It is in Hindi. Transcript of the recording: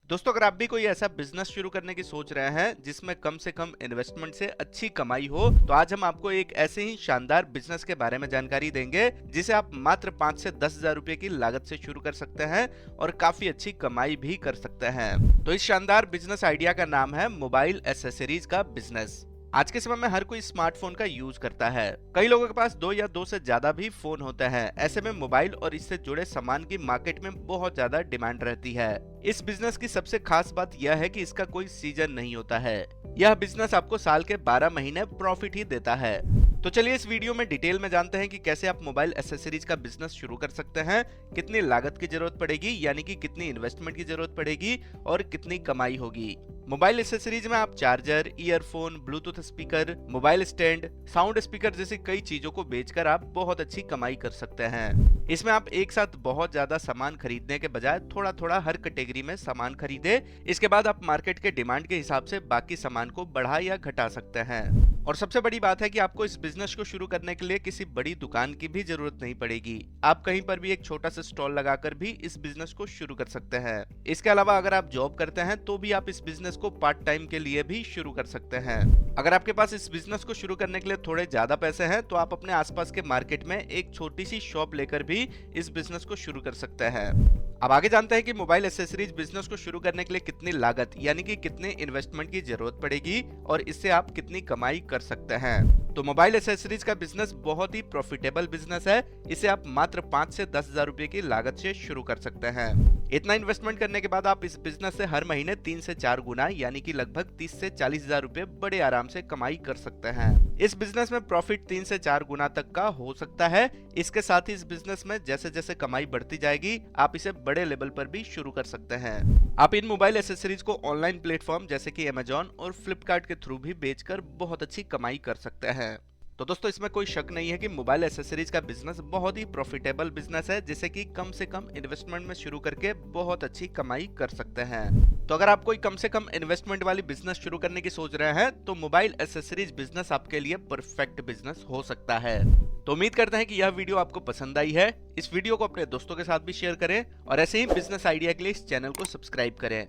दोस्तों, अगर आप भी कोई ऐसा बिजनेस शुरू करने की सोच रहे हैं जिसमें कम से कम इन्वेस्टमेंट से अच्छी कमाई हो, तो आज हम आपको एक ऐसे ही शानदार बिजनेस के बारे में जानकारी देंगे जिसे आप मात्र 5 से 10,000 रुपए की लागत से शुरू कर सकते हैं और काफी अच्छी कमाई भी कर सकते हैं। तो इस शानदार बिजनेस आइडिया का नाम है मोबाइल एसेसरीज का बिजनेस। आज के समय में हर कोई स्मार्टफोन का यूज करता है। कई लोगों के पास दो या दो से ज्यादा भी फोन होते हैं। ऐसे में मोबाइल और इससे जुड़े सामान की मार्केट में बहुत ज्यादा डिमांड रहती है। इस बिजनेस की सबसे खास बात यह है कि इसका कोई सीजन नहीं होता है। यह बिजनेस आपको साल के 12 महीने प्रॉफिट ही देता है। तो चलिए इस वीडियो में डिटेल में जानते हैं कि कैसे आप मोबाइल एसेसरीज का बिजनेस शुरू कर सकते हैं, कितनी लागत की जरूरत पड़ेगी यानी कि कितनी इन्वेस्टमेंट की जरूरत पड़ेगी और कितनी कमाई होगी। मोबाइल एसेसरीज में आप charger, earphone, Bluetooth speaker, mobile stand, sound speaker जैसी कई चीजों को बेचकर आप बहुत अच्छी कमाई कर सकते हैं। इसमें आप एक साथ बहुत ज्यादा सामान खरीदने के बजाय थोड़ा थोड़ा हर कैटेगरी में सामान खरीदे। इसके बाद आप मार्केट के डिमांड के हिसाब से बाकी सामान को बढ़ा या घटा सकते हैं। और सबसे बड़ी बात है कि आपको इस बिजनेस को शुरू करने के लिए किसी बड़ी दुकान की भी जरूरत नहीं पड़ेगी। आप कहीं पर भी एक छोटा सा स्टॉल लगाकर भी इस बिजनेस को शुरू कर सकते हैं। इसके अलावा अगर आप जॉब करते हैं तो भी आप इस बिजनेस को पार्ट टाइम के लिए भी शुरू कर सकते हैं। अगर आपके पास इस बिजनेस को शुरू करने के लिए थोड़े ज्यादा पैसे हैं तो आप अपने आसपास के मार्केट में एक छोटी सी शॉप लेकर भी इस बिजनेस को शुरू कर सकते हैं। अब आगे जानते हैं कि मोबाइल एसेसरीज बिजनेस को शुरू करने के लिए कितनी लागत यानी कि कितने इन्वेस्टमेंट की जरूरत पड़ेगी और इससे आप कितनी कमाई कर सकते हैं। तो मोबाइल एसेसरीज का बिजनेस बहुत ही प्रॉफिटेबल बिजनेस है। इसे आप मात्र 5 से 10,000 रुपए की लागत से शुरू कर सकते हैं। इतना इन्वेस्टमेंट करने के बाद आप इस बिजनेस से हर महीने 3 से 4 गुना यानी कि लगभग 30 से 40,000 रुपए बड़े आराम से कमाई कर सकते हैं। इस बिजनेस में प्रॉफिट 3 से 4 गुना तक का हो सकता है। इसके साथ ही इस बिजनेस में जैसे जैसे कमाई बढ़ती जाएगी आप इसे बड़े लेवल पर भी शुरू कर सकते हैं। आप इन मोबाइल एसेसरीज को ऑनलाइन प्लेटफॉर्म जैसे कि अमेजॉन और फ्लिपकार्ट के थ्रू भी बेचकर बहुत अच्छी कमाई कर सकते हैं। तो दोस्तों, इसमें कोई शक नहीं है कि मोबाइल एसेसरीज का बिजनेस बहुत ही प्रॉफिटेबल बिजनेस है जिसे कि कम से कम इन्वेस्टमेंट में शुरू करके बहुत अच्छी कमाई कर सकते हैं। तो अगर आप कोई कम से कम इन्वेस्टमेंट वाली बिजनेस शुरू करने की सोच रहे हैं तो मोबाइल एसेसरीज बिजनेस आपके लिए परफेक्ट बिजनेस हो सकता है। तो उम्मीद करते हैं कि यह वीडियो आपको पसंद आई है। इस वीडियो को अपने दोस्तों के साथ भी शेयर करें और ऐसे ही बिजनेस आइडिया के लिए इस चैनल को सब्सक्राइब करें।